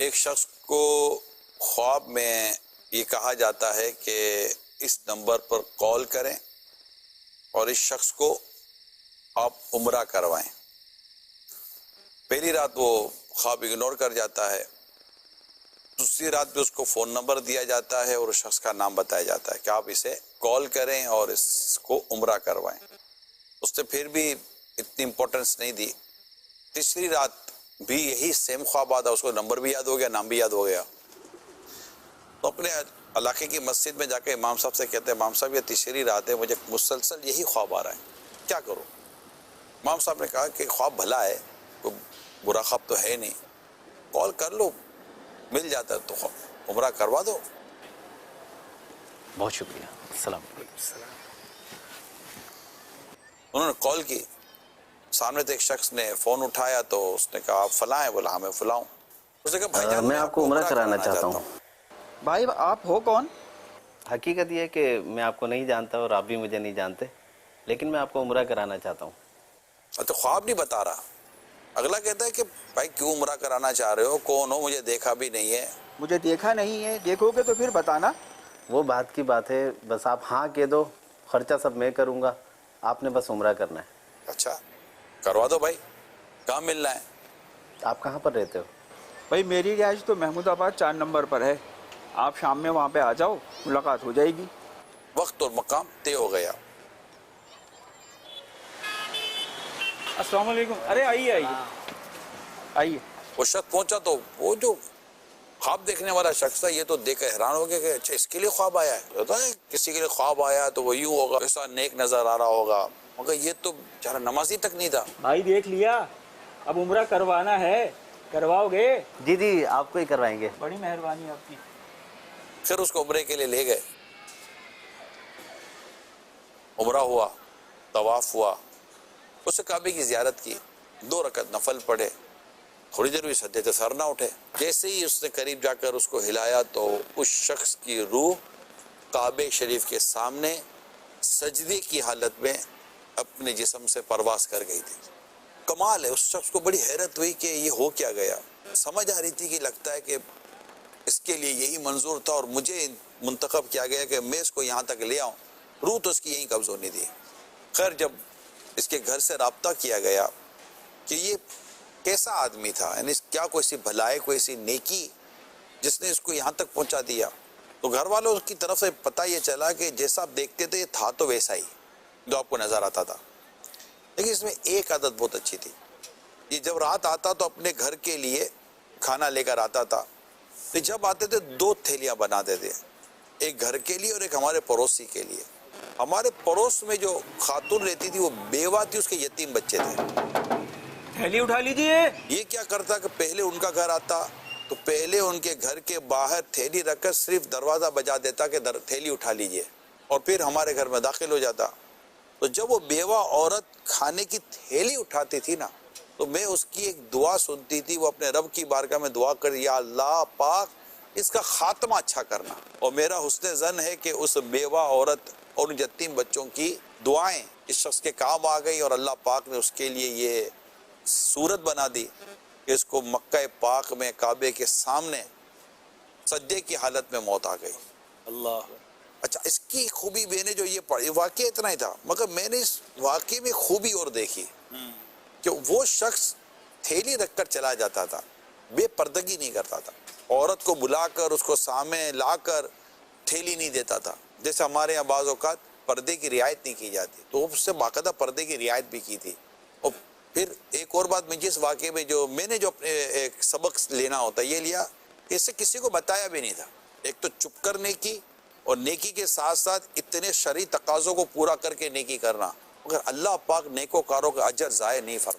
ایک شخص کو خواب میں یہ کہا جاتا ہے کہ اس نمبر پر کال کریں اور اس شخص کو آپ عمرہ کروائیں. پہلی رات وہ خواب اگنور کر جاتا ہے، دوسری رات بھی اس کو فون نمبر دیا جاتا ہے اور اس شخص کا نام بتایا جاتا ہے کہ آپ اسے کال کریں اور اس کو عمرہ کروائیں. اس نے پھر بھی اتنی امپورٹنس نہیں دی. تیسری رات بھی یہی سیم خواب آتا، اس کو نمبر بھی یاد ہو گیا، نام بھی یاد ہو گیا. تو اپنے علاقے کی مسجد میں جا کے امام صاحب سے کہتے ہیں امام صاحب یہ تیسری رات ہے، مجھے مسلسل یہی خواب آ رہا ہے، کیا کروں؟ امام صاحب نے کہا کہ خواب بھلا ہے، کوئی برا خواب تو ہے نہیں، کال کر لو، مل جاتا ہے تو عمرہ کروا دو. بہت شکریہ. السلام علیکم. انہوں نے کال کی، سامنے سے ایک شخص نے فون اٹھایا تو اس نے کہا آپ فلاں ہیں؟ بولا ہاں میں فلاں ہوں. اس نے کہا بھائی جان میں آپ کو عمرہ کرانا چاہتا ہوں. بھائی آپ ہو کون؟ حقیقت یہ ہے کہ میں آپ کو نہیں جانتا اور آپ بھی مجھے نہیں جانتے، لیکن میں آپ کو عمرہ کرانا چاہتا ہوں. تو خواب نہیں بتا رہا. اگلا کہتا ہے کہ بھائی کیوں عمرہ کرانا چاہ رہے ہو، کون ہو، مجھے دیکھا بھی نہیں ہے. مجھے دیکھا نہیں ہے، دیکھو گے تو پھر بتانا. وہ بات کی بات ہے، بس آپ ہاں کہہ دو، خرچہ سب میں کروں گا، آپ نے بس عمرہ کرنا ہے. اچھا کروا دو بھائی، کہاں ملنا ہے؟ آپ کہاں پر رہتے ہو؟ بھائی میری رہائش تو محمود آباد 4 نمبر پر ہے. آپ شام میں وہاں پہ آ جاؤ، ملاقات ہو جائے گی. وقت اور مقام طے ہو گیا. السلام علیکم. ارے آئیے آئیے آئیے. وہ شخص پہنچا تو وہ جو خواب دیکھنے والا شخص تھا یہ تو دیکھ کر حیران ہو گیا کہ اچھا اس کے لیے خواب آیا ہے. ہوتا ہے کسی کے لیے خواب آیا تو وہ یوں ہوگا، ایسا نیک نظر آ رہا ہوگا، مگر یہ تو بیچارہ نمازی تک نہیں تھا. بھائی دیکھ لیا، اب عمرہ کروانا ہے، کرواؤ گے؟ جی جی آپ کو ہی کروائیں گے. بڑی مہربانی آپ کی. پھر اس کو عمرے کے لیے لے گئے. عمرہ ہوا، طواف ہوا، اس سے کعبے کی زیارت کی، 2 رکعت نفل پڑھے، تھوڑی دیر بھی سجدے سے سر نہ اٹھے. جیسے ہی اس نے قریب جا کر اس کو ہلایا تو اس شخص کی روح کعبے شریف کے سامنے سجدے کی حالت میں اپنے جسم سے پرواز کر گئی تھی. کمال ہے. اس شخص کو بڑی حیرت ہوئی کہ یہ ہو کیا گیا. سمجھ آ رہی تھی کہ لگتا ہے کہ اس کے لیے یہی منظور تھا اور مجھے منتخب کیا گیا کہ میں اس کو یہاں تک لے آؤں. روح تو اس کی یہیں قبض ہونی تھی. خیر جب اس کے گھر سے رابطہ کیا گیا کہ یہ کیسا آدمی تھا، یعنی کیا کوئی سی بھلائی، کوئی سی نیکی جس نے اس کو یہاں تک پہنچا دیا، تو گھر والوں کی طرف سے پتہ یہ چلا کہ جیسا آپ دیکھتے تھے یہ تھا تو ویسا ہی جو آپ کو نظر آتا تھا. لیکن اس میں ایک عادت بہت اچھی تھی. یہ جب رات آتا تو اپنے گھر کے لیے کھانا لے کر آتا تھا. تو جب آتے تھے 2 تھیلیاں بناتے تھے، ایک گھر کے لیے اور ایک ہمارے پڑوسی کے لیے. ہمارے پڑوس میں جو خاتون رہتی تھی وہ بیوہ تھی، اس کے یتیم بچے تھے. تھیلی اٹھا لیجیے. یہ کیا کرتا کہ پہلے ان کا گھر آتا تو پہلے ان کے گھر کے باہر تھیلی رکھ کر صرف دروازہ بجا دیتا کہ تھیلی اٹھا لیجئے، اور پھر ہمارے گھر میں داخل ہو جاتا. تو جب وہ بیوہ عورت کھانے کی تھیلی اٹھاتی تھی نا تو میں اس کی ایک دعا سنتی تھی. وہ اپنے رب کی بارگاہ میں دعا کر، یا اللہ پاک اس کا خاتمہ اچھا کرنا. اور میرا حسن ظن ہے کہ اس بیوہ عورت اور ان یتیم بچوں کی دعائیں اس شخص کے کام آ گئی اور اللہ پاک نے اس کے لیے یہ صورت بنا دی کہ اس کو مکہ پاک میں کعبے کے سامنے سجدے کی حالت میں موت آ گئی. اللہ. اچھا اس کی خوبی میں نے جو یہ پڑھی، واقعہ اتنا ہی تھا، مگر میں نے اس واقعے میں خوبی اور دیکھی کہ وہ شخص تھیلی رکھ کر چلا جاتا تھا، بے پردگی نہیں کرتا تھا. عورت کو بلا کر اس کو سامنے لا کر تھیلی نہیں دیتا تھا. جیسے ہمارے یہاں بعض اوقات پردے کی رعایت نہیں کی جاتی، تو اس سے باقاعدہ پردے کی رعایت بھی کی تھی. اور پھر ایک اور بات میں جس واقعے میں جو اپنے ایک سبق لینا ہوتا یہ لیا کہ اس سے کسی کو بتایا بھی نہیں تھا. ایک تو چپ کر نیکی، اور نیکی کے ساتھ ساتھ اتنے شرعی تقاضوں کو پورا کر کے نیکی کرنا، مگر اللہ پاک نیکوکاروں کا اجر ضائع نہیں فرماتا.